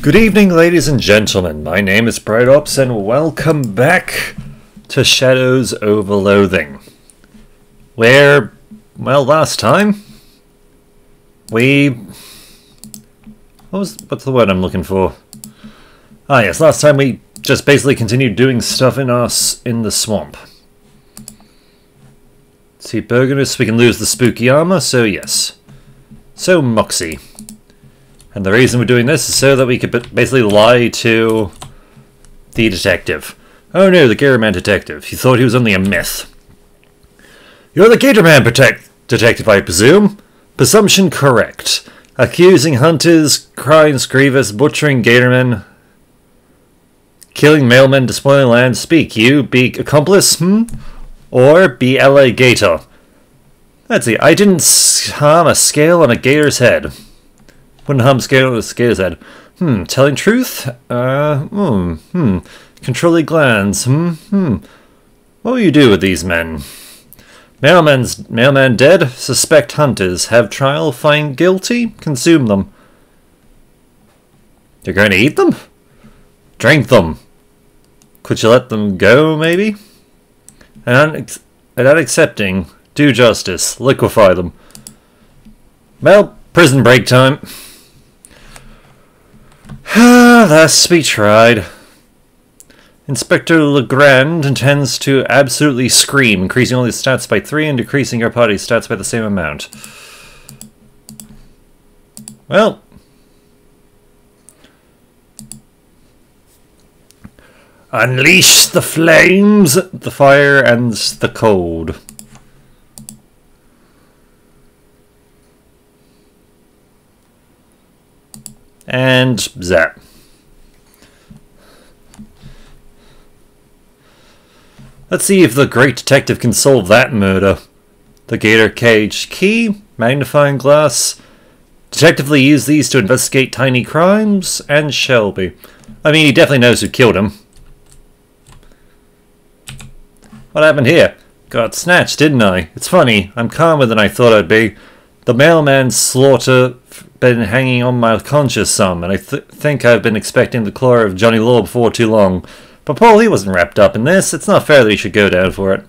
Good evening, ladies and gentlemen. My name is Bright Ops, and welcome back to Shadows over Loathing. Where, well, last time what's the word I'm looking for? Ah, yes, last time we just basically continued doing stuff in the swamp. See, Burgonus, we can lose the spooky armor, so yes. So Moxie. And the reason we're doing this is so that we could basically lie to the detective. Oh no, the Gatorman detective. He thought he was only a myth. You're the Gatorman detective, I presume? Presumption correct. Accusing hunters, crimes grievous, butchering Gatormen, killing mailmen, despoiling land. Speak, you be accomplice, or be LA Gator? Let's see, I didn't harm a scale on a gator's head. Wouldn't harm scale on a gator's head. Telling truth? Controlling glands. What will you do with these men? Mailman dead? Suspect hunters. Have trial, find guilty? Consume them. You're going to eat them? Drink them. Could you let them go, maybe? And not accepting. Do justice. Liquefy them. Well, prison break time. Thus we tried. Inspector Legrand intends to absolutely scream, increasing all his stats by 3 and decreasing your party's stats by the same amount. Well. Unleash the flames, the fire, and the cold. And zap. Let's see if the great detective can solve that murder. The gator cage key, magnifying glass. Detectively use these to investigate tiny crimes, and Shelby. I mean, he definitely knows who killed him. What happened here? Got snatched, didn't I? It's funny, I'm calmer than I thought I'd be. The mailman's slaughter been hanging on my conscience some, and I think I've been expecting the claw of Johnny Law before too long. But Paul, he wasn't wrapped up in this. It's not fair that he should go down for it.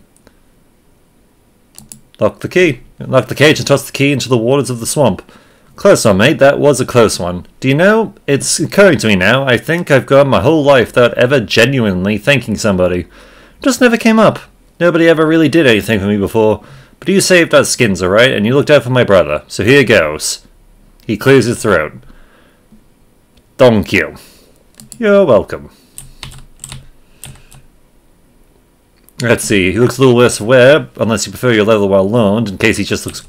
Lock the key. Lock the cage and toss the key into the waters of the swamp. Close one, mate. That was a close one. Do you know, it's occurring to me now, I think I've gone my whole life without ever genuinely thanking somebody. Just never came up. Nobody ever really did anything for me before. But you saved our skins, alright? And you looked out for my brother. So here goes. He clears his throat. Thank you. You're welcome. Let's see, he looks a little less aware, unless you prefer your leather well loaned, in case he just looks...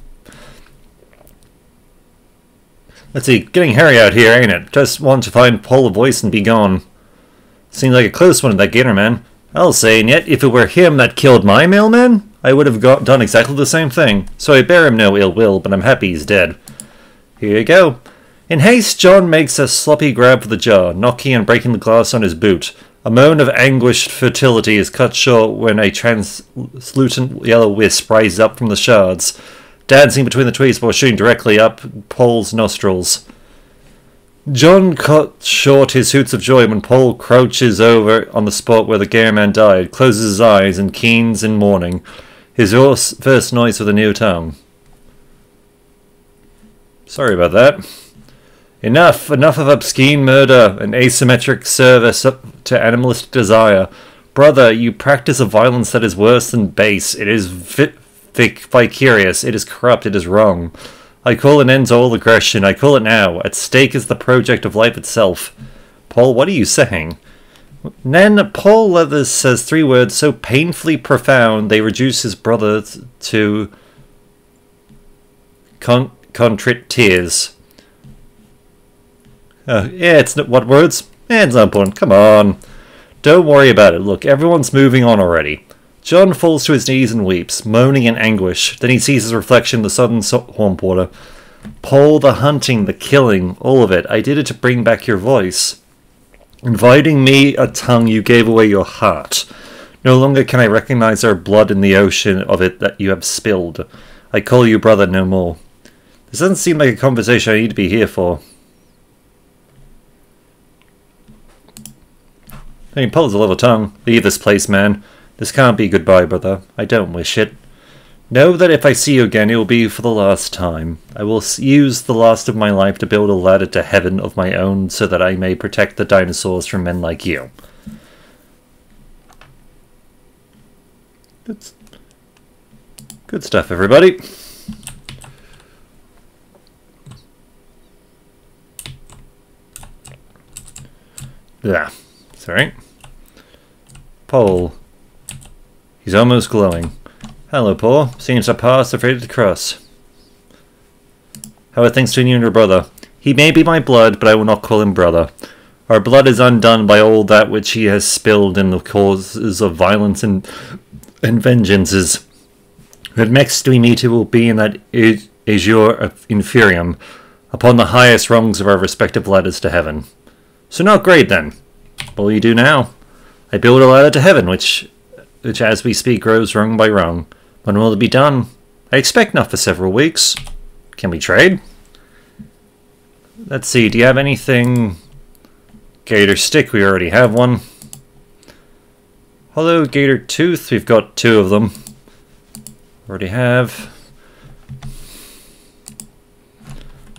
Let's see, getting hairy out here, ain't it? Just want to find Paul a voice and be gone. Seems like a close one, that gator man. I'll say, and yet, if it were him that killed my mailman, I would have done exactly the same thing. So I bear him no ill will, but I'm happy he's dead. Here you go. In haste, John makes a sloppy grab for the jar, knocking and breaking the glass on his boot. A moan of anguished fertility is cut short when a translucent yellow wisp rises up from the shards, dancing between the trees before shooting directly up Paul's nostrils. John cut short his hoots of joy when Paul crouches over on the spot where the gairman died, closes his eyes, and keens in mourning. His first noise with a new tongue. Sorry about that. Enough of obscene murder and asymmetric service to animalistic desire. Brother, you practice a violence that is worse than base. It is vicarious. It is corrupt. It is wrong. I call an end to all aggression. I call it now. At stake is the project of life itself. Paul, what are you saying? Then Paul Leathers says 3 words so painfully profound they reduce his brother to contrite tears. Yeah, it's not, what words? It's not important. Come on. Don't worry about it. Look, everyone's moving on already. John falls to his knees and weeps, moaning in anguish. Then he sees his reflection in the southern swamp water. Paul, the hunting, the killing, all of it. I did it to bring back your voice. Inviting me a tongue, you gave away your heart. No longer can I recognize our blood in the ocean of it that you have spilled. I call you brother no more. This doesn't seem like a conversation I need to be here for. I mean, Paul's a little tongue. Leave this place, man. This can't be goodbye, brother. I don't wish it. Know that if I see you again, it will be for the last time. I will use the last of my life to build a ladder to heaven of my own so that I may protect the dinosaurs from men like you. Good stuff, everybody. Yeah, sorry. Paul. He's almost glowing. Hello, Paul. Seems our paths are ready to cross. How are things between you and your brother? He may be my blood, but I will not call him brother. Our blood is undone by all that which he has spilled in the causes of violence and vengeances. But next we meet, it will be in that azure of inferium, upon the highest rungs of our respective ladders to heaven. So not great, then. What will you do now? I build a ladder to heaven, which as we speak grows rung by rung. When will it be done? I expect not for several weeks. Can we trade? Let's see, do you have anything? Gator stick, we already have one. Hello, gator tooth, we've got 2 of them. Already have.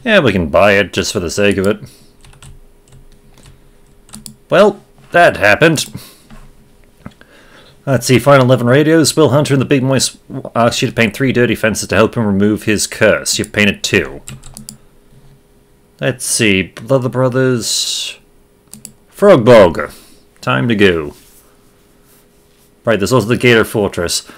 Yeah, we can buy it just for the sake of it. Well, that happened. Let's see, final 11 radios. Will Hunter and the Big Moist asked you to paint 3 dirty fences to help him remove his curse. You've painted 2. Let's see, Brother Brothers... Frogbog. Time to go. Right, there's also the Gator Fortress.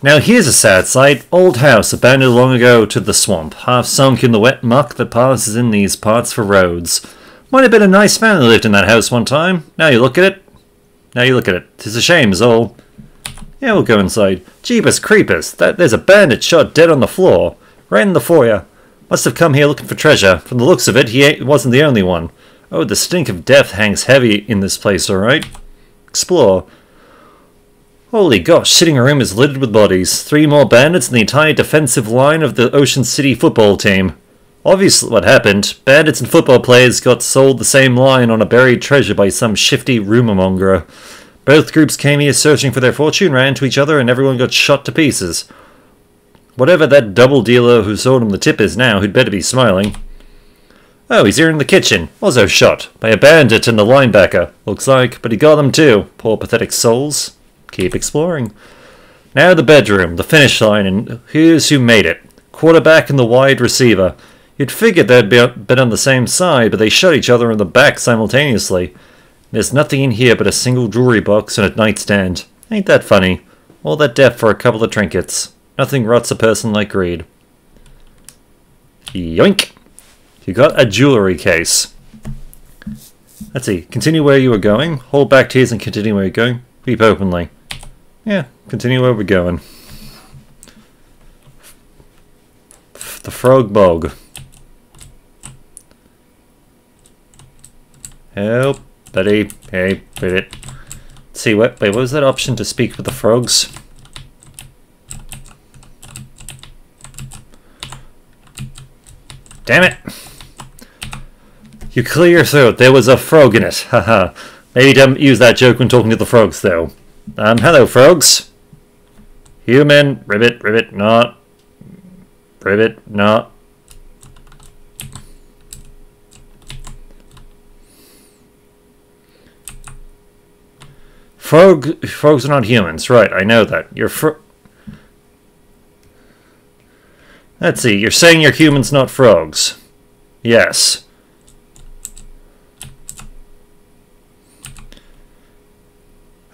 Now here's a sad sight. Old house, abandoned long ago to the swamp. Half sunk in the wet muck that passes in these parts for roads. Might have been a nice family lived in that house one time. Now you look at it. Tis a shame is all. Yeah, we'll go inside. Jeebus creepers, there's a bandit shot dead on the floor. Right in the foyer. Must have come here looking for treasure. From the looks of it, he wasn't the only one. Oh, the stink of death hangs heavy in this place, alright? Explore. Holy gosh, sitting room is littered with bodies. 3 more bandits and the entire defensive line of the Ocean City football team. Obviously what happened, bandits and football players got sold the same line on a buried treasure by some shifty rumour-monger. Both groups came here searching for their fortune, ran into each other, and everyone got shot to pieces. Whatever that double dealer who sold him the tip is now, he'd better be smiling. Oh, he's here in the kitchen, also shot, by a bandit and the linebacker, looks like, but he got them too, poor pathetic souls. Keep exploring. Now the bedroom, the finish line, and here's who made it. Quarterback and the wide receiver. You'd figured they'd been on the same side, but they shot each other in the back simultaneously. There's nothing in here but a single jewelry box and a nightstand. Ain't that funny? All that depth for a couple of trinkets. Nothing rots a person like greed. Yoink! You got a jewelry case. Let's see. Continue where you were going. Hold back tears and continue where you're going. Weep openly. Yeah, continue where we're going. The Frog Bog. Help, buddy. Hey, wait it. Let's see, wait, what was that option to speak with the frogs? Damn it! You clear your throat. There was a frog in it. Haha. Maybe don't use that joke when talking to the frogs, though. Hello, frogs. Human. Ribbit, ribbit, not. Ribbit, not. Frogs are not humans. Right, I know that. Let's see, you're saying you're humans, not frogs. Yes.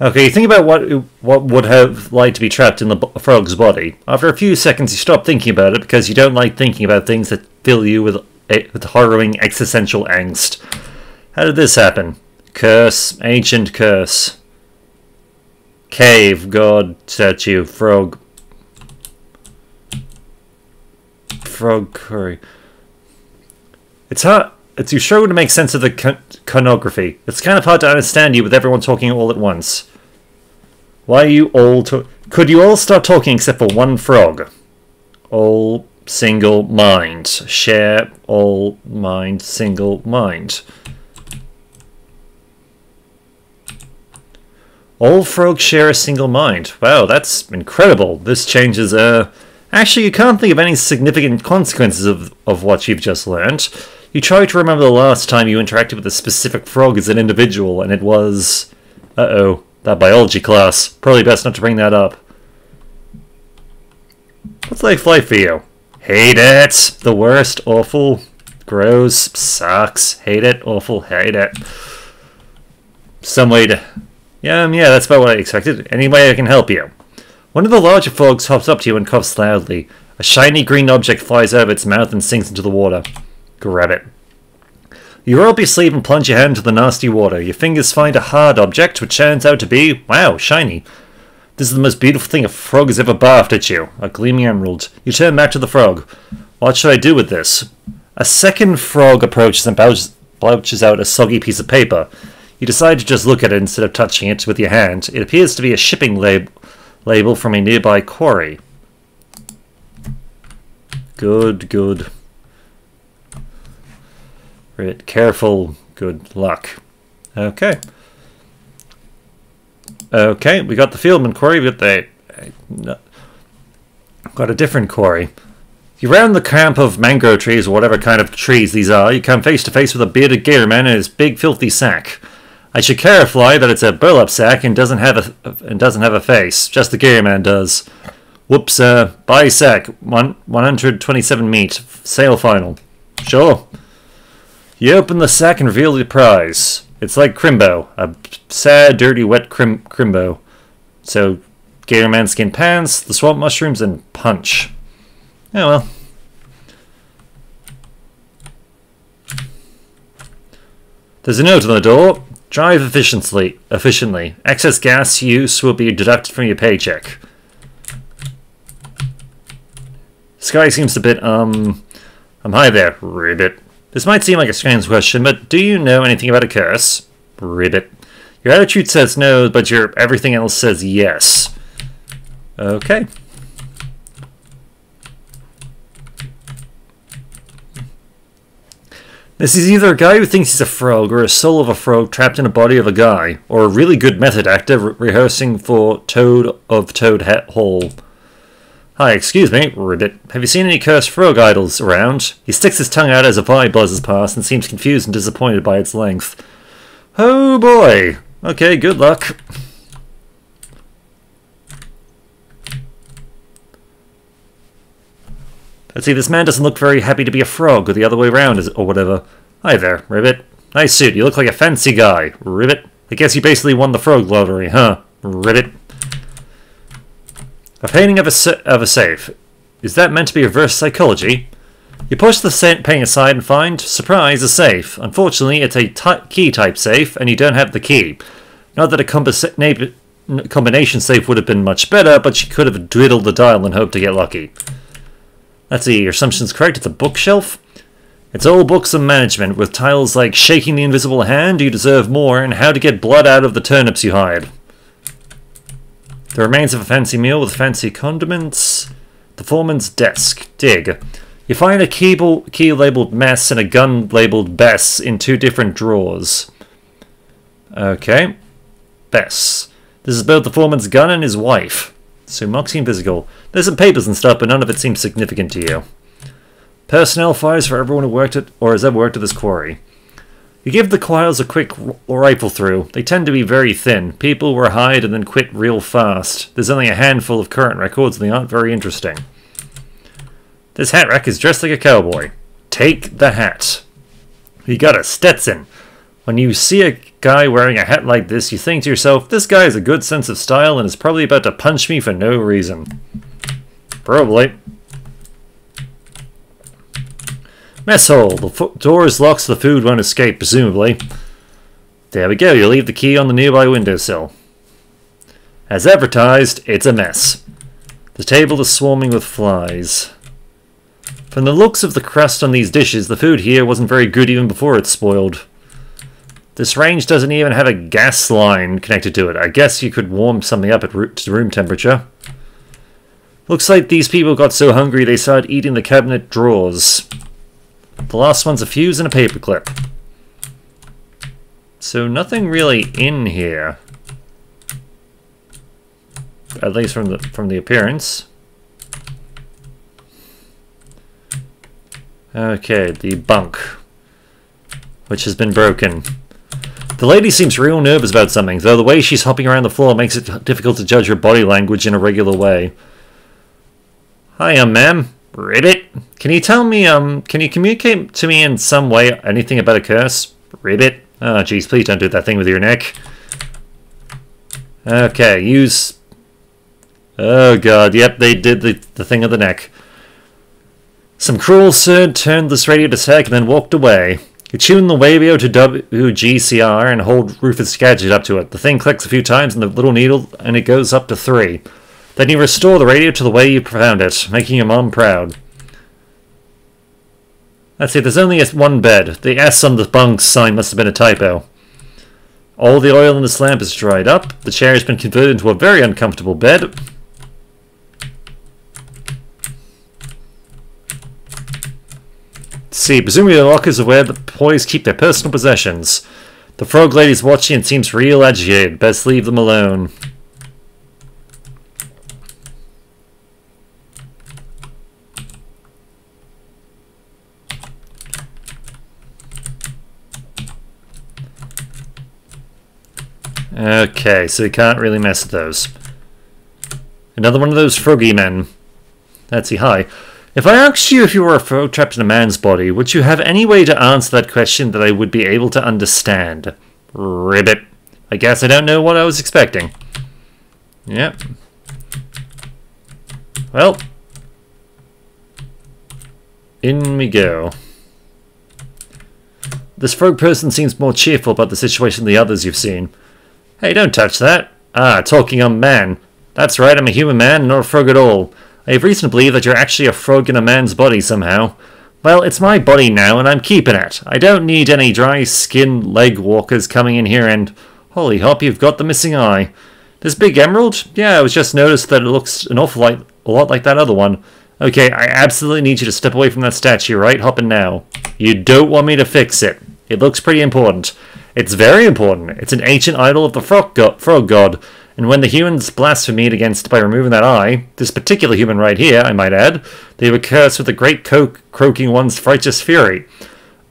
Okay, think about what would have liked to be trapped in the frog's body. After a few seconds, you stop thinking about it because you don't like thinking about things that fill you with harrowing existential angst. How did this happen? Curse, ancient curse. Cave, god, statue, frog. Frog curry. It's hard. You struggle to make sense of the iconography. It's kind of hard to understand you with everyone talking all at once. Why are you all could you all start talking except for one frog? All single mind. Share all mind single mind. All frogs share a single mind. Wow, that's incredible. This changes, Actually, you can't think of any significant consequences of what you've just learned. You try to remember the last time you interacted with a specific frog as an individual, and it was... Uh-oh, that biology class. Probably best not to bring that up. What's life like for you? Hate it! The worst, awful, gross, sucks, hate it, awful, hate it. Some way to... yeah, that's about what I expected. Any way I can help you. One of the larger frogs hops up to you and coughs loudly. A shiny green object flies out of its mouth and sinks into the water. Grab it. You roll up your sleeve and plunge your hand into the nasty water. Your fingers find a hard object, which turns out to be, wow, shiny. This is the most beautiful thing a frog has ever barfed at you. A gleaming emerald. You turn back to the frog. What should I do with this? A second frog approaches and belches out a soggy piece of paper. You decide to just look at it instead of touching it with your hand. It appears to be a shipping label from a nearby quarry. Good. Right, careful, good luck. Okay, we got the Fieldman quarry, we got a different quarry. You round the camp of mangrove trees, or whatever kind of trees these are. You come face to face with a bearded gator man and his big filthy sack. I should clarify that it's a burlap sack and doesn't have a face. Just the gator man does. Whoops, buy sack, 127 meat, sale final. Sure. You open the sack and reveal the prize. It's like Crimbo, a sad, dirty, wet Crimbo. So, gator man skin pants, the swamp mushrooms, and punch. Oh well. There's a note on the door. Drive efficiently. Excess gas use will be deducted from your paycheck. Sky seems a bit, hi there, Ribbit. This might seem like a strange question, but do you know anything about a curse? Ribbit. Your attitude says no, but your everything else says yes. Okay. This is either a guy who thinks he's a frog, or a soul of a frog trapped in a body of a guy, or a really good method actor rehearsing for Toad of Toad Hall. Hi, excuse me, Ribbit. Have you seen any cursed frog idols around? He sticks his tongue out as a vibe buzzes past and seems confused and disappointed by its length. Oh boy. Okay, good luck. Let's see, this man doesn't look very happy to be a frog, or the other way around, or whatever. Hi there, Ribbit. Nice suit, you look like a fancy guy, Ribbit. I guess you basically won the frog lottery, huh, Ribbit? A painting of a safe. Is that meant to be reverse psychology? You push the painting aside and find, surprise, a safe. Unfortunately, it's a key-type safe, and you don't have the key. Not that a combination safe would have been much better, but you could have dwiddled the dial and hoped to get lucky. Let's see, your assumption's correct, it's a bookshelf? It's all books on management, with titles like Shaking the Invisible Hand, You Deserve More, and How to Get Blood Out of the Turnips You Hide. The remains of a fancy meal with fancy condiments. The foreman's desk. Dig. You find a key labelled mess and a gun labelled Bess in two different drawers. Okay. Bess. This is both the foreman's gun and his wife. So Moxie and physical. There's some papers and stuff, but none of it seems significant to you. Personnel files for everyone who worked at or has ever worked at this quarry. You give the files a quick rifle through. They tend to be very thin. People were hired and then quit real fast. There's only a handful of current records and they aren't very interesting. This hat rack is dressed like a cowboy. Take the hat. You got a Stetson. When you see a guy wearing a hat like this, you think to yourself, this guy has a good sense of style and is probably about to punch me for no reason. Probably. Mess hall. The door is locked so the food won't escape, presumably. There we go, you leave the key on the nearby windowsill. As advertised, it's a mess. The table is swarming with flies. From the looks of the crust on these dishes, the food here wasn't very good even before it spoiled. This range doesn't even have a gas line connected to it. I guess you could warm something up at room temperature. Looks like these people got so hungry they started eating the cabinet drawers. The last one's a fuse and a paperclip. So nothing really in here. at least from the appearance. Okay, the bunk, which has been broken. The lady seems real nervous about something, though the way she's hopping around the floor makes it difficult to judge her body language in a regular way. Hi, ma'am. Ribbit? Can you tell me, can you communicate to me in some way anything about a curse? Ribbit? Oh, jeez, please don't do that thing with your neck. Okay, use... Oh, God, yep, they did the thing of the neck. Some cruel surd turned this radio to sec and then walked away. You tune the radio to WGCR and hold Rufus' gadget up to it. The thing clicks a few times in the little needle and it goes up to 3. Then you restore the radio to the way you found it, making your mom proud. Let's see, there's only one bed. The S on the bunk sign must have been a typo. All the oil in this lamp is dried up. The chair has been converted into a very uncomfortable bed. See, presumably the lockers are where the boys keep their personal possessions. The frog lady's watching and seems real agitated. Best leave them alone. Okay, so we can't really mess with those. Another one of those froggy men. Let's see, hi. If I asked you if you were a frog trapped in a man's body, would you have any way to answer that question that I would be able to understand? Ribbit. I guess I don't know what I was expecting. Yep. Well. In we go. This frog person seems more cheerful about the situation than the others you've seen. Hey, don't touch that. Ah, talking on man. That's right, I'm a human man, not a frog at all. I have reason to believe that you're actually a frog in a man's body somehow. Well, it's my body now, and I'm keeping it. I don't need any dry skin leg walkers coming in here and... Holy hop, you've got the missing eye. This big emerald? Yeah, I was just noticed that it looks an awful lot like that other one. Okay, I absolutely need you to step away from that statue, right? Hopping now. You don't want me to fix it. It looks pretty important. It's very important. It's an ancient idol of the frog god, and when the humans blasphemed against it by removing that eye, this particular human right here, I might add, they were cursed with the great croaking one's frighteous fury.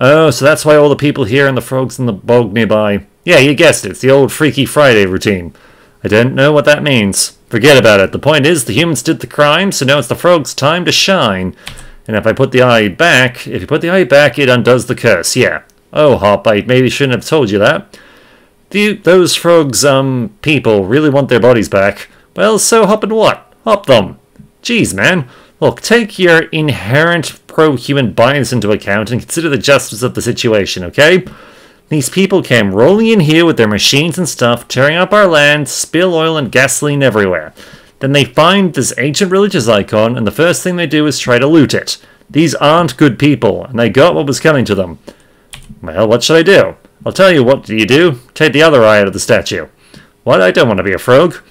Oh, so that's why all the people here and the frogs in the bog nearby... Yeah, you guessed it, it's the old Freaky Friday routine. I don't know what that means. Forget about it. The point is, the humans did the crime, so now it's the frog's time to shine. And if you put the eye back, it undoes the curse, yeah. Oh, Hop, I maybe shouldn't have told you that. Those frogs, people really want their bodies back. Well, so hop and what? Hop them. Jeez, man. Look, take your inherent pro-human bias into account and consider the justice of the situation, okay? These people came rolling in here with their machines and stuff, tearing up our land, spill oil and gasoline everywhere. Then they find this ancient religious icon, and the first thing they do is try to loot it. These aren't good people, and they got what was coming to them. Well, what should I do? I'll tell you what you do. Take the other eye out of the statue. What? I don't want to be a frog.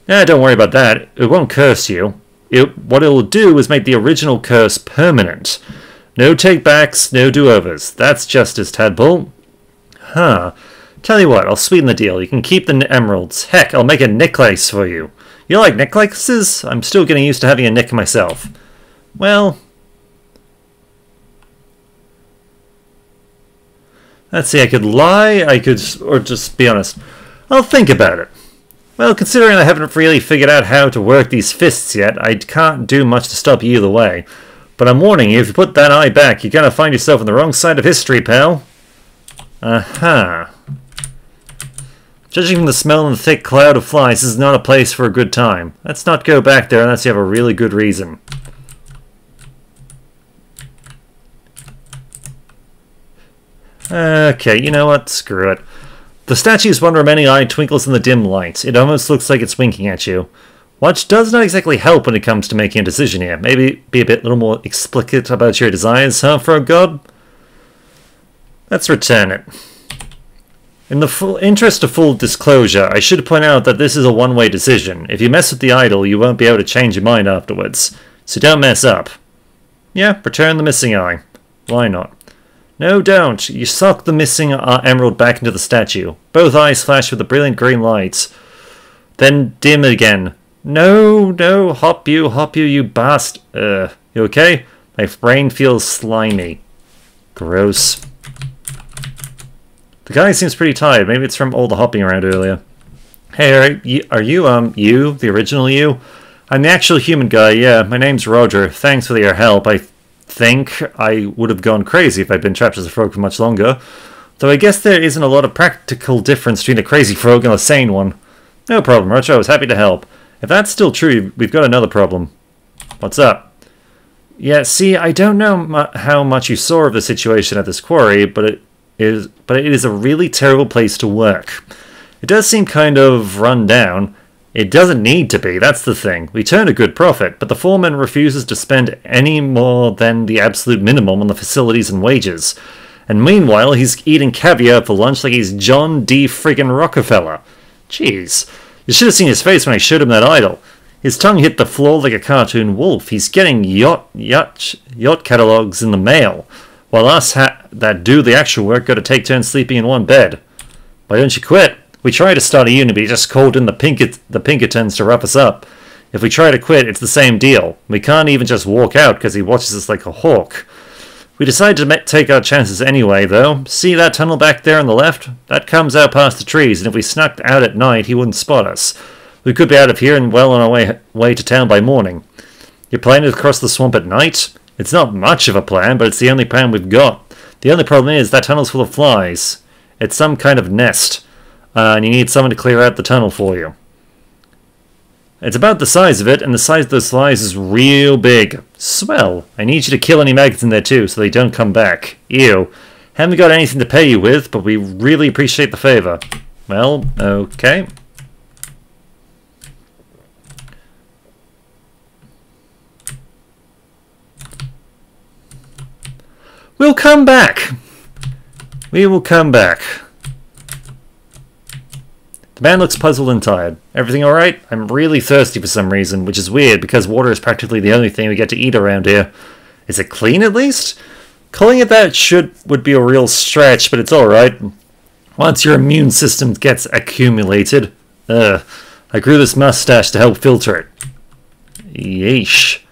Don't worry about that. It won't curse you. What it will do is make the original curse permanent. No take-backs, no do-overs. That's justice, Tadpole. Huh. Tell you what, I'll sweeten the deal. You can keep the emeralds. Heck, I'll make a necklace for you. You like necklaces? I'm still getting used to having a nick myself. Well... Let's see, I could lie, or just be honest. I'll think about it. Well, considering I haven't really figured out how to work these fists yet, I can't do much to stop you either way. But I'm warning you, if you put that eye back, you're gonna find yourself on the wrong side of history, pal. Aha. Judging from the smell and the thick cloud of flies, this is not a place for a good time. Let's not go back there unless you have a really good reason. Okay, you know what? Screw it. The statue's one remaining eye twinkles in the dim light. It almost looks like it's winking at you. Which does not exactly help when it comes to making a decision here. Maybe be a little more explicit about your desires, huh, Frog God? Let's return it. In the interest of full disclosure, I should point out that this is a one-way decision. If you mess with the idol, you won't be able to change your mind afterwards. So don't mess up. Yeah, return the missing eye. Why not? No, don't. You suck the missing emerald back into the statue. Both eyes flash with a brilliant green light. Then dim again. No, no, hop you, you bast. You okay? My brain feels slimy. Gross. The guy seems pretty tired. Maybe it's from all the hopping around earlier. Hey, are you, the original you? I'm the actual human guy, yeah. My name's Roger. Thanks for your help. I think I would have gone crazy if I'd been trapped as a frog for much longer. Though I guess there isn't a lot of practical difference between a crazy frog and a sane one. No problem, Roger. I was happy to help. If that's still true, we've got another problem. What's up? Yeah, see, I don't know how much you saw of the situation at this quarry, but it is a really terrible place to work. It does seem kind of run down. It doesn't need to be, that's the thing. We turn a good profit, but the foreman refuses to spend any more than the absolute minimum on the facilities and wages. And meanwhile, he's eating caviar for lunch like he's John D. friggin' Rockefeller. Jeez. You should have seen his face when I showed him that idol. His tongue hit the floor like a cartoon wolf. He's getting yacht catalogs in the mail, while us that do the actual work got to take turns sleeping in one bed. Why don't you quit? We try to start a union, but he just called in the Pinkertons to rough us up. If we try to quit, it's the same deal. We can't even just walk out because he watches us like a hawk. We decided to take our chances anyway, though. See that tunnel back there on the left? That comes out past the trees, and if we snuck out at night, he wouldn't spot us. We could be out of here and well on our way to town by morning. You're planning to cross the swamp at night? It's not much of a plan, but it's the only plan we've got. The only problem is that tunnel's full of flies. It's some kind of nest. And you need someone to clear out the tunnel for you. It's about the size of it, and the size of those flies is real big. Swell. I need you to kill any maggots in there too, so they don't come back. Ew. Haven't got anything to pay you with, but we really appreciate the favor. Well, okay. We'll come back. We will come back. The man looks puzzled and tired. Everything alright? I'm really thirsty for some reason, which is weird because water is practically the only thing we get to eat around here. Is it clean at least? Calling it that would be a real stretch, but it's alright. Once your immune system gets accumulated. I grew this mustache to help filter it. Yeesh.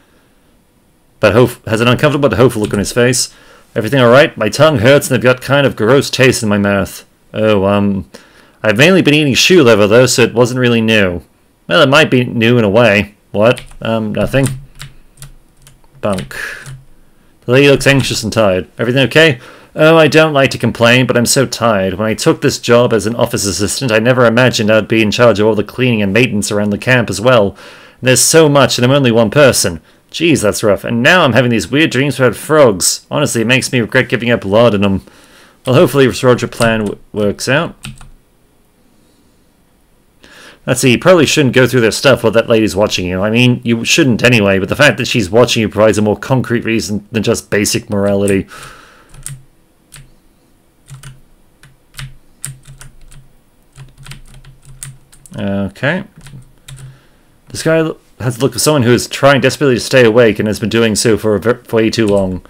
But has an uncomfortable but hopeful look on his face. Everything alright? My tongue hurts and I've got kind of gross taste in my mouth. I've mainly been eating shoe leather though, so it wasn't really new. Well, it might be new in a way. What? Nothing. Bunk. The lady looks anxious and tired. Everything okay? Oh, I don't like to complain, but I'm so tired. When I took this job as an office assistant, I never imagined I'd be in charge of all the cleaning and maintenance around the camp as well. And there's so much, and I'm only one person. Jeez, that's rough. And now I'm having these weird dreams about frogs. Honestly, it makes me regret giving up laudanum them. Well, hopefully this Roger plan works out. Let's see, you probably shouldn't go through their stuff while that lady's watching you. I mean, you shouldn't anyway, but the fact that she's watching you provides a more concrete reason than just basic morality. Okay. This guy has the look of someone who is trying desperately to stay awake and has been doing so for way too long.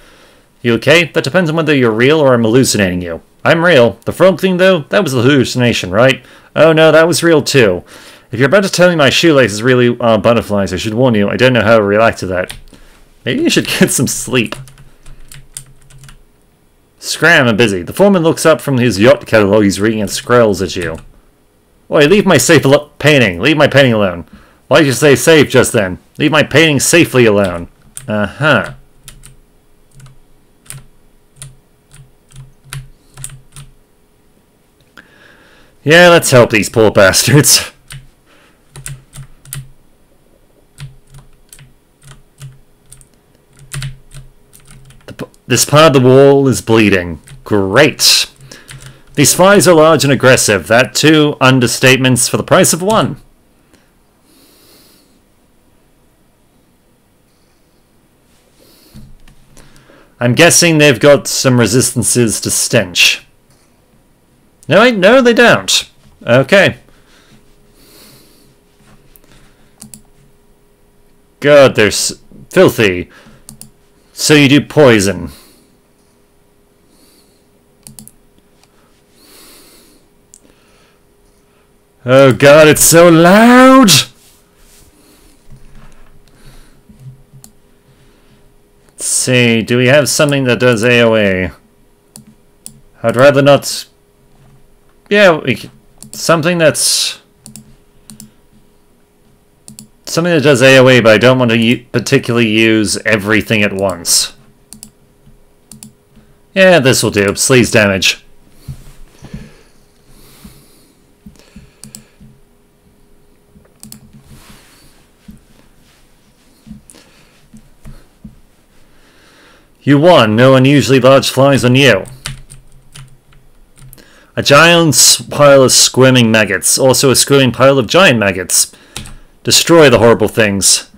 You okay? That depends on whether you're real or I'm hallucinating you. I'm real. The frog thing, though, that was a hallucination, right? Oh no, that was real too. If you're about to tell me my shoelaces really are butterflies, I should warn you, I don't know how to react to that. Maybe you should get some sleep. Scram, I'm busy. The foreman looks up from his yacht catalogue he's reading and scowls at you. Oi, leave my painting. Leave my painting alone. Why did you say safe just then? Leave my painting safely alone. Uh-huh. Yeah, let's help these poor bastards. This part of the wall is bleeding. Great. These flies are large and aggressive. That too, understatements for the price of one. I'm guessing they've got some resistances to stench. No, they don't. Okay. God, they're filthy. So you do poison. Oh God, it's so loud! see. Do we have something that does AoE? I'd rather not... Yeah, something that's... Something that does AoE, but I don't want to particularly use everything at once. Yeah, this will do. Sleaze damage. You won. No unusually large flies on you. A giant pile of squirming maggots. Also a squirming pile of giant maggots. Destroy the horrible things.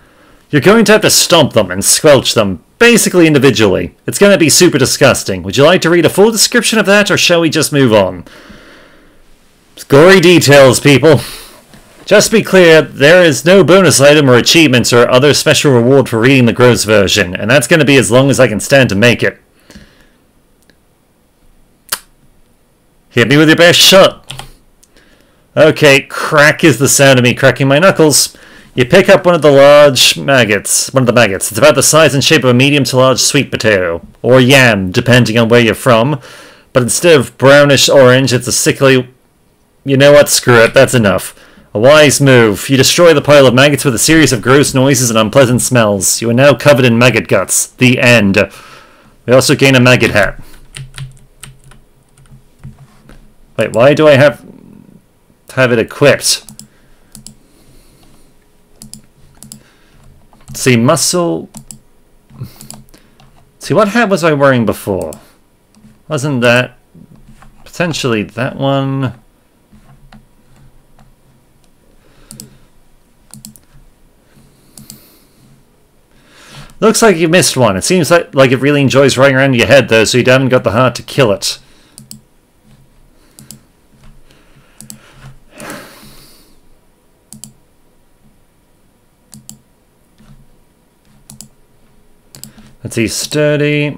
You're going to have to stomp them and squelch them, basically individually. It's going to be super disgusting. Would you like to read a full description of that, or shall we just move on? It's gory details, people. Just to be clear, there is no bonus item or achievements or other special reward for reading the gross version, and that's going to be as long as I can stand to make it. Hit me with your best shot. Okay, crack is the sound of me cracking my knuckles. You pick up one of the maggots. It's about the size and shape of a medium to large sweet potato, or yam, depending on where you're from. But instead of brownish orange, it's a sickly... You know what? Screw it. That's enough. A wise move. You destroy the pile of maggots with a series of gross noises and unpleasant smells. You are now covered in maggot guts. The end. We also gain a maggot hat. Wait, why do I have it equipped? See, muscle... See, what hat was I wearing before? Wasn't that... potentially that one... Looks like you missed one. It seems like it really enjoys running around your head, though, so you haven't got the heart to kill it. Let's see, sturdy.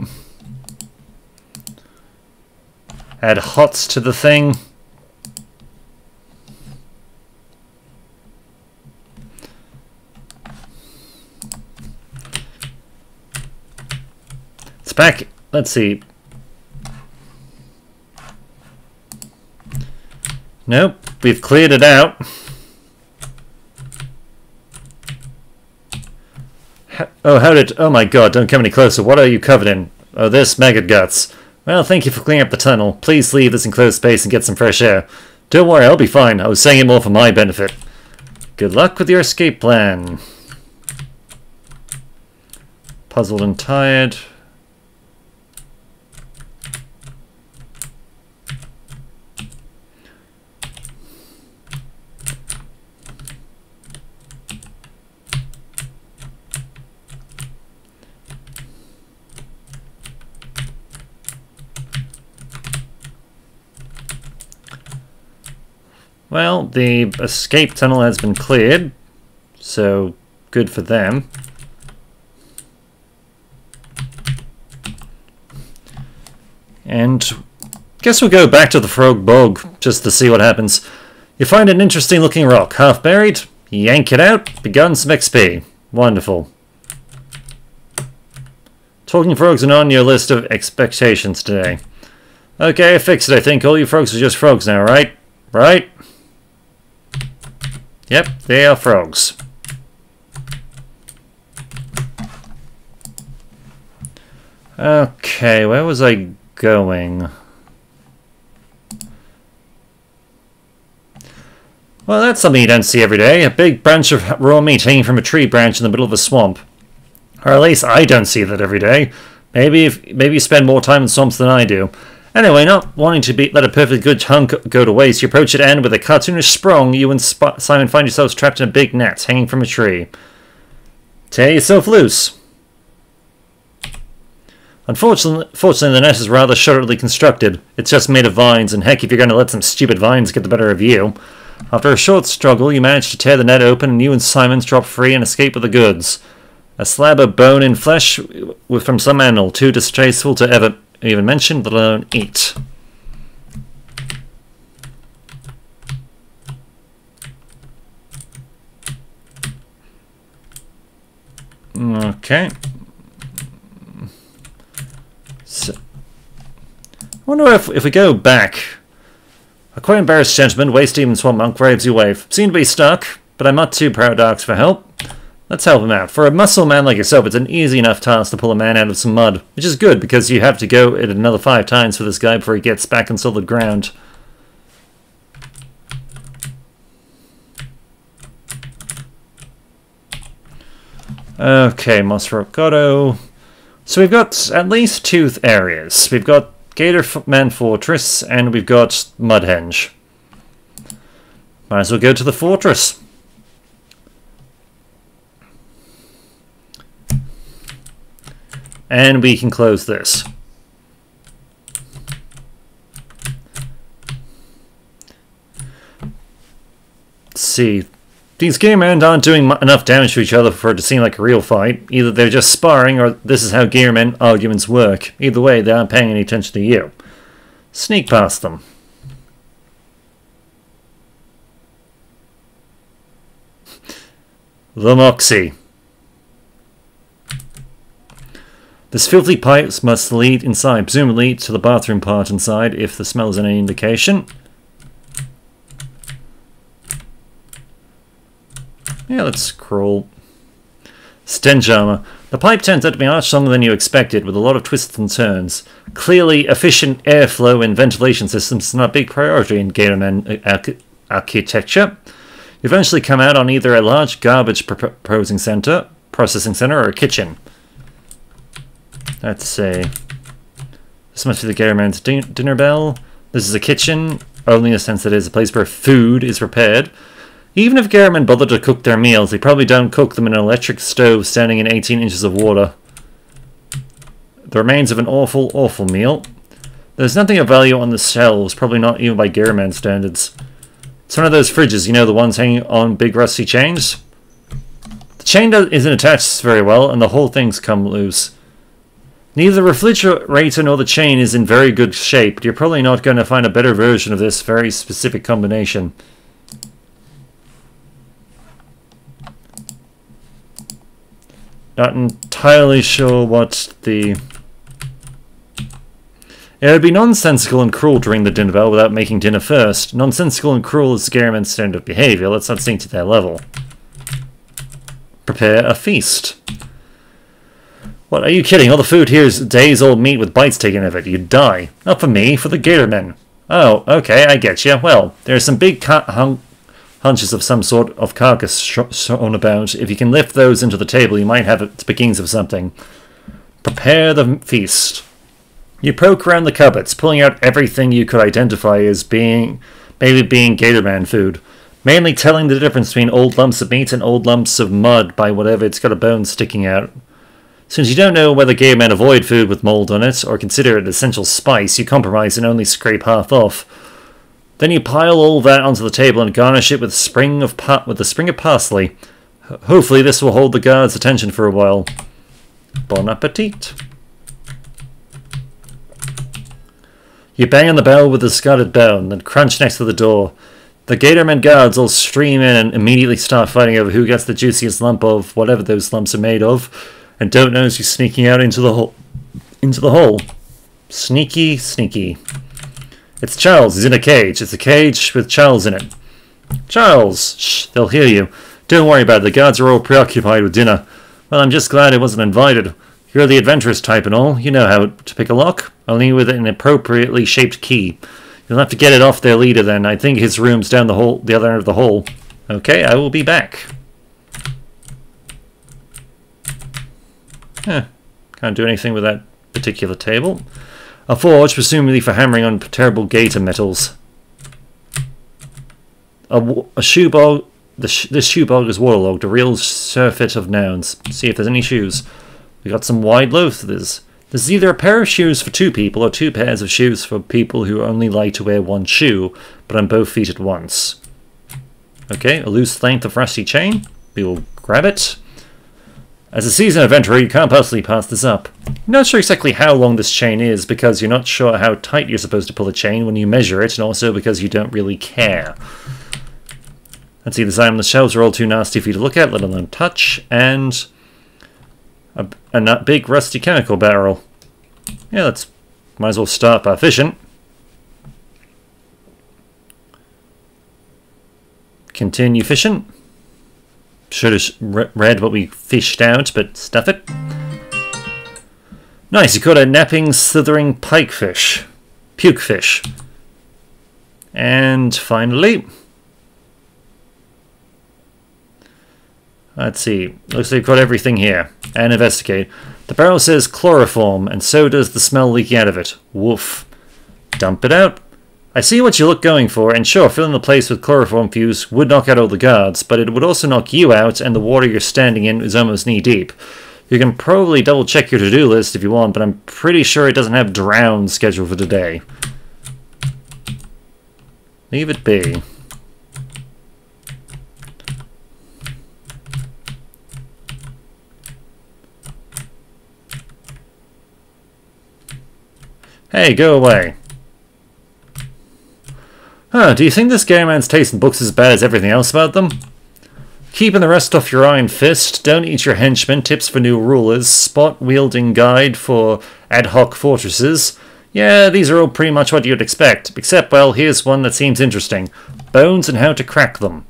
Add hots to the thing. It's back. Let's see. Nope, we've cleared it out. Oh my god, don't come any closer. What are you covered in? Oh, this maggot guts. Well, thank you for cleaning up the tunnel. Please leave this enclosed space and get some fresh air. Don't worry, I'll be fine. I was saying it more for my benefit. Good luck with your escape plan. Puzzled and tired. Well, the escape tunnel has been cleared, so good for them. And guess we'll go back to the frog bog just to see what happens. You find an interesting looking rock, half buried, yank it out, begun some XP. Wonderful. Talking frogs are not on your list of expectations today. Okay, I fixed it, I think. All you frogs are just frogs now, right? Right? Yep, they are frogs. Okay, where was I going? Well, that's something you don't see every day. A big branch of raw meat hanging from a tree branch in the middle of a swamp. Or at least I don't see that every day. Maybe you spend more time in swamps than I do. Anyway, not wanting to let a perfectly good hunk go to waste, you approach it and with a cartoonish sprung, you and Simon find yourselves trapped in a big net hanging from a tree. Tear yourself loose. Unfortunately, the net is rather shoddily constructed. It's just made of vines, and heck, if you're going to let some stupid vines get the better of you. After a short struggle, you manage to tear the net open, and you and Simon drop free and escape with the goods. A slab of bone and flesh from some animal, too distasteful to ever even mention, let alone eat. Okay. wonder if we go back. A quite embarrassed gentleman, waist demon swamp monk, braves your wave. Seem to be stuck, but I'm not too proud to ask for help. Let's help him out. For a muscle man like yourself, it's an easy enough task to pull a man out of some mud, which is good because you have to go it another 5 times for this guy before he gets back on solid ground. Okay, Mosrocotto. So we've got at least 2 areas. We've got Gatorman Fortress and we've got Mudhenge. Might as well go to the fortress. And we can close this. Let's see. These Gearmen aren't doing enough damage to each other for it to seem like a real fight. Either they're just sparring, or this is how Gearmen arguments work. Either way, they aren't paying any attention to you. Sneak past them. The Moxie. This filthy pipes must lead inside, presumably to the bathroom part inside, if the smell is any indication. Yeah, let's crawl. Stench armor. The pipe turns out to be much longer than you expected, with a lot of twists and turns. Clearly, efficient airflow and ventilation systems is not a big priority in Gatorman architecture. You eventually come out on either a large garbage processing center, or a kitchen. Let's say this must be the Gatorman's dinner bell. This is a kitchen, only in the sense that it is a place where food is prepared. Even if Gatormen bother to cook their meals, they probably don't cook them in an electric stove standing in 18 inches of water. The remains of an awful, awful meal. There's nothing of value on the shelves, probably not even by Gatorman standards. It's one of those fridges, you know, the ones hanging on big rusty chains? The chain isn't attached very well, and the whole thing's come loose. Neither the refrigerator nor the chain is in very good shape, but you're probably not going to find a better version of this very specific combination. Not entirely sure what the... It would be nonsensical and cruel to ring the dinner bell without making dinner first. Nonsensical and cruel is Gatorman's standard behavior. Let's not sink to their level. Prepare a feast. What, are you kidding? All the food here is days-old meat with bites taken of it. You'd die. Not for me, for the Gatormen. Oh, okay, I get you. Well, there's some big hunches of some sort of carcass shown about. If you can lift those into the table, you might have the beginnings of something. Prepare the feast. You poke around the cupboards, pulling out everything you could identify as maybe being Gatorman food. Mainly telling the difference between old lumps of meat and old lumps of mud by whatever it's got a bone sticking out. Since you don't know whether Gatormen avoid food with mold on it, or consider it an essential spice, you compromise and only scrape half off. Then you pile all that onto the table and garnish it with a sprig of parsley. Hopefully this will hold the guards' attention for a while. Bon appetit. You bang on the bell with a discarded bone, then crunch next to the door. The Gatorman guards all stream in and immediately start fighting over who gets the juiciest lump of whatever those lumps are made of, and don't notice you sneaking out into the hole. Sneaky, sneaky. It's Charles. He's in a cage. It's a cage with Charles in it. Charles! Shh, they'll hear you. Don't worry about it. The guards are all preoccupied with dinner. Well, I'm just glad I wasn't invited. You're the adventurous type and all. You know how to pick a lock. Only with an appropriately shaped key. You'll have to get it off their leader then. I think his room's down the other end of the hole. Okay, I will be back. Can't do anything with that particular table. A forge, presumably for hammering on terrible gator metals. A shoe bog. This shoe bog is waterlogged, a real surfeit of nouns. See if there's any shoes. We got some wide loafers. This is either a pair of shoes for 2 people or 2 pairs of shoes for people who only like to wear 1 shoe, but on both feet at once. Okay, a loose length of rusty chain. We will grab it. As a seasoned adventurer, you can't possibly pass this up. You're not sure exactly how long this chain is, because you're not sure how tight you're supposed to pull the chain when you measure it, and also because you don't really care. Let's see, the sign on the shelves are all too nasty for you to look at, let alone touch, and a big rusty chemical barrel. Yeah, let's Might as well start by fishing. Continue fishing. Should have read what we fished out, but stuff it. Nice, you caught a napping, slithering pikefish. Pukefish. And finally... let's see. Looks like we've got everything here. And investigate. The barrel says chloroform, and so does the smell leaking out of it. Woof. Dump it out. I see what you look going for, and sure, filling the place with chloroform fuse would knock out all the guards, but it would also knock you out, and the water you're standing in is almost knee-deep. You can probably double-check your to-do list if you want, but I'm pretty sure it doesn't have drown scheduled for today. Leave it be. Hey, go away. Huh, do you think this gay man's taste in books is as bad as everything else about them? Keeping the rest off your iron fist, don't eat your henchmen, tips for new rulers, spot-wielding guide for ad hoc fortresses. Yeah, these are all pretty much what you'd expect, except, well, here's one that seems interesting. Bones and how to crack them.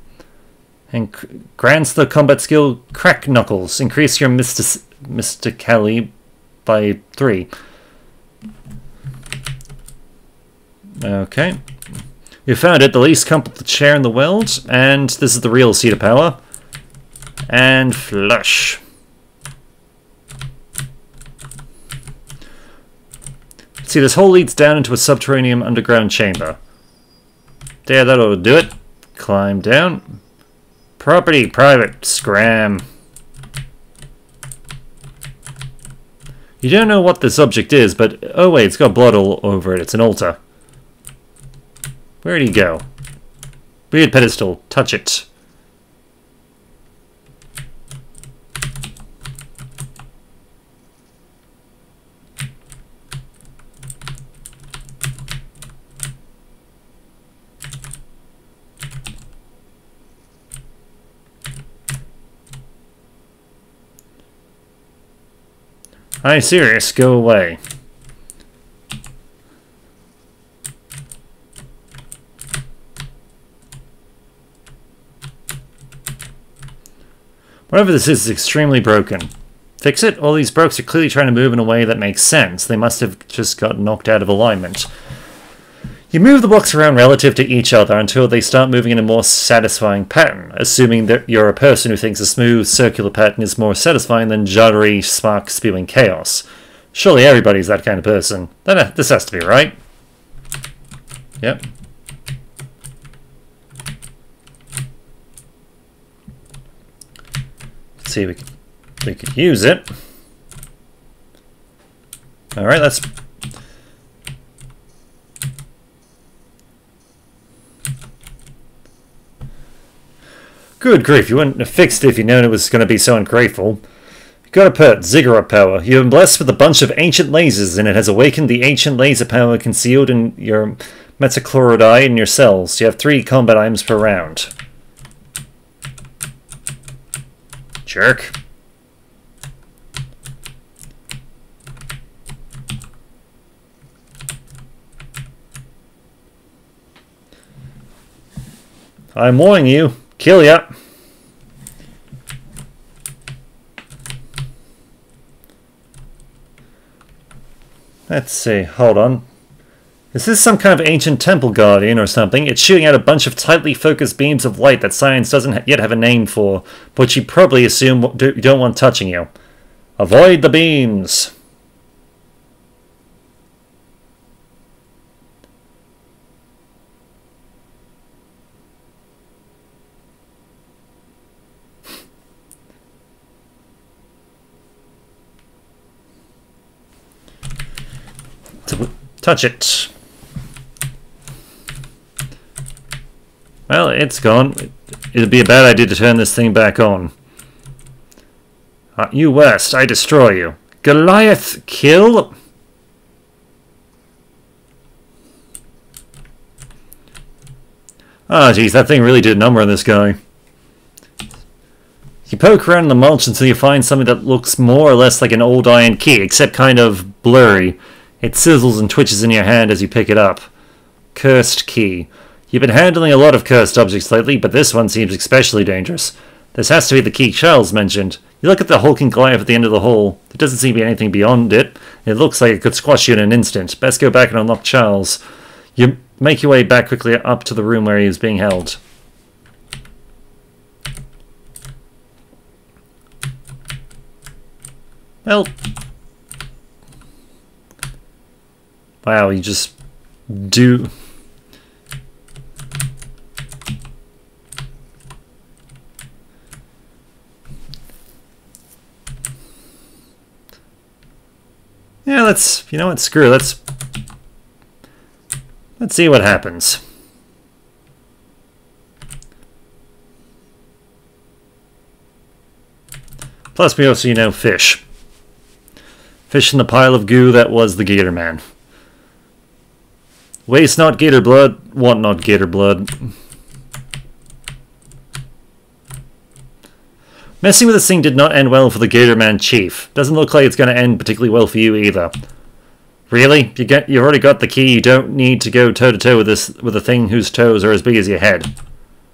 And grants the combat skill Crack Knuckles. Increase your mysticality by 3. Okay. You found it, the least comfortable chair in the world, and this is the real seat of power. And flush. See, this hole leads down into a subterranean underground chamber. There, that'll do it. Climb down. Property, private, scram. You don't know what this object is, but... oh wait, it's got blood all over it. It's an altar. Where'd he go? Weird pedestal. Touch it. Hi, serious. Go away. Whatever this is extremely broken. Fix it? All these brokes are clearly trying to move in a way that makes sense. They must have just got knocked out of alignment. You move the blocks around relative to each other until they start moving in a more satisfying pattern, assuming that you're a person who thinks a smooth, circular pattern is more satisfying than juddery, spark-spewing chaos. Surely everybody's that kind of person. This has to be right. Yep. See, we could use it. All right, let's. Good grief! You wouldn't have fixed it if you'd known it was going to be so ungrateful. You got a pet, ziggurat power. You've been blessed with a bunch of ancient lasers, and it has awakened the ancient laser power concealed in your metachloride in your cells. You have 3 combat items per round. Jerk. I'm warning you. Kill ya. Let's see. Hold on. Is this some kind of ancient temple guardian or something? It's shooting out a bunch of tightly focused beams of light that science doesn't yet have a name for, but you probably assume you don't want touching you. Avoid the beams! Touch it. Well, it's gone. It'd be a bad idea to turn this thing back on. You West, I destroy you. Goliath, kill! Ah, geez, that thing really did a number on this guy. You poke around in the mulch until you find something that looks more or less like an old iron key, except kind of blurry. It sizzles and twitches in your hand as you pick it up. Cursed key. You've been handling a lot of cursed objects lately, but this one seems especially dangerous. This has to be the key Charles mentioned. You look at the hulking Goliath at the end of the hall. There doesn't seem to be anything beyond it. It looks like it could squash you in an instant. Best go back and unlock Charles. You make your way back quickly up to the room where he was being held. Well... Wow, you just do... Yeah, you know what, screw it, let's see what happens. Plus we also, fish. Fish in the pile of goo that was the Gator Man. Waste not gator blood, want not gator blood. Messing with this thing did not end well for the Gator Man Chief. Doesn't look like it's going to end particularly well for you either. Really? You've already got the key, you don't need to go toe-to-toe with a thing whose toes are as big as your head.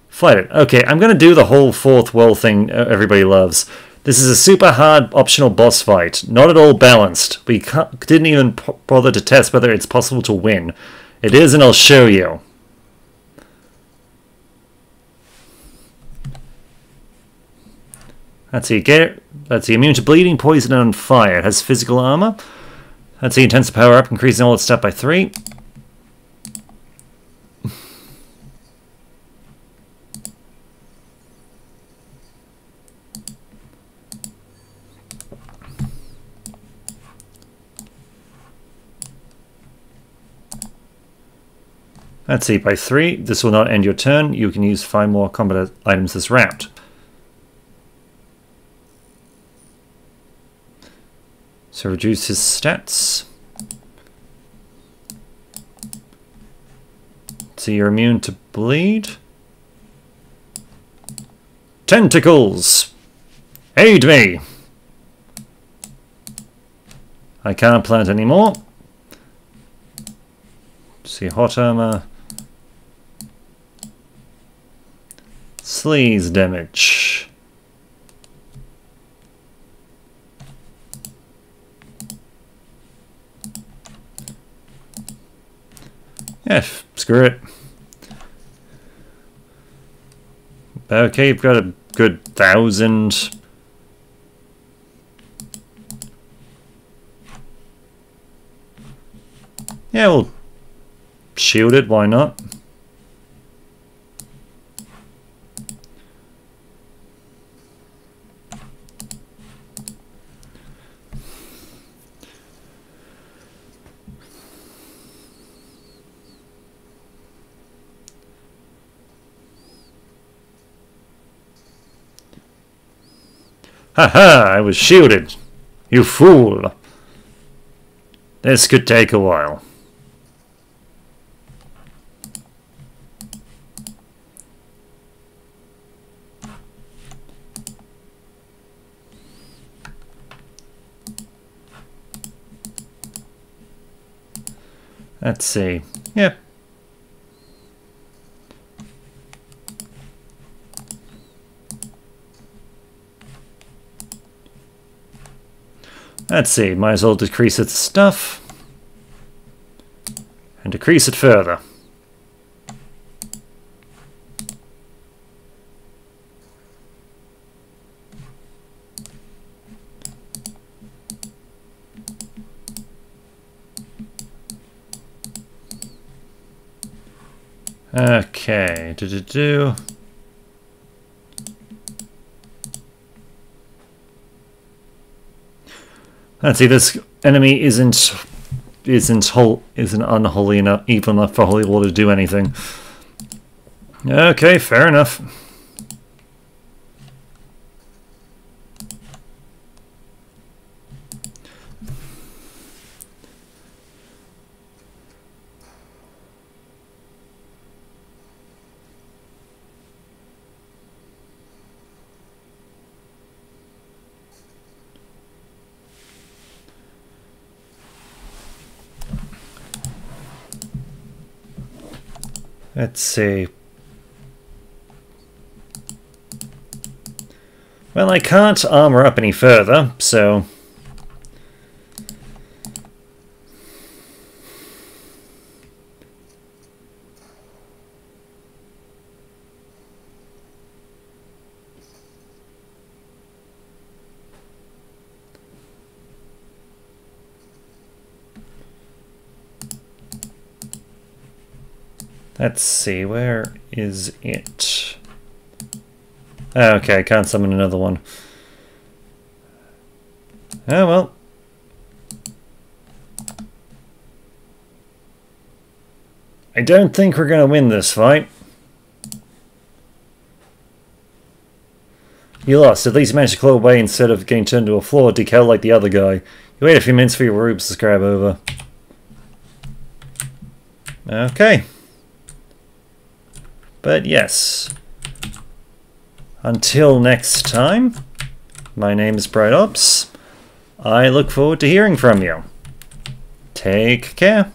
Fight it. Okay, I'm going to do the whole fourth wall thing everybody loves. This is a super hard optional boss fight. Not at all balanced. We didn't even bother to test whether it's possible to win. It is, and I'll show you. That's the immune to bleeding, poison, and fire. It has physical armor. That's the intensive power up, increasing all its stat by 3. Let's see, by 3. This will not end your turn. You can use 5 more combat items this round. So reduce his stats. So you're immune to bleed. Tentacles! Aid me! I can't plant anymore. See, hot armor. Sleaze damage. Yeah, screw it. Okay, you've got a good 1,000. Yeah, we'll shield it, why not? Haha, I was shielded. You fool. This could take a while. Let's see. Yeah. Let's see, might as well decrease its stuff. And decrease it further. Okay, Let's see, this enemy isn't unholy enough, evil enough for Holy War to do anything. Okay, fair enough. Let's see. Well, I can't armor up any further, so... Let's see, where is it? Okay, I can't summon another one. Oh well. I don't think we're going to win this fight. You lost. At least you managed to claw away instead of getting turned into a floor decal like the other guy. You wait a few minutes for your rubes to scrap over. Okay. But yes, until next time, my name is Bright Ops. I look forward to hearing from you. Take care.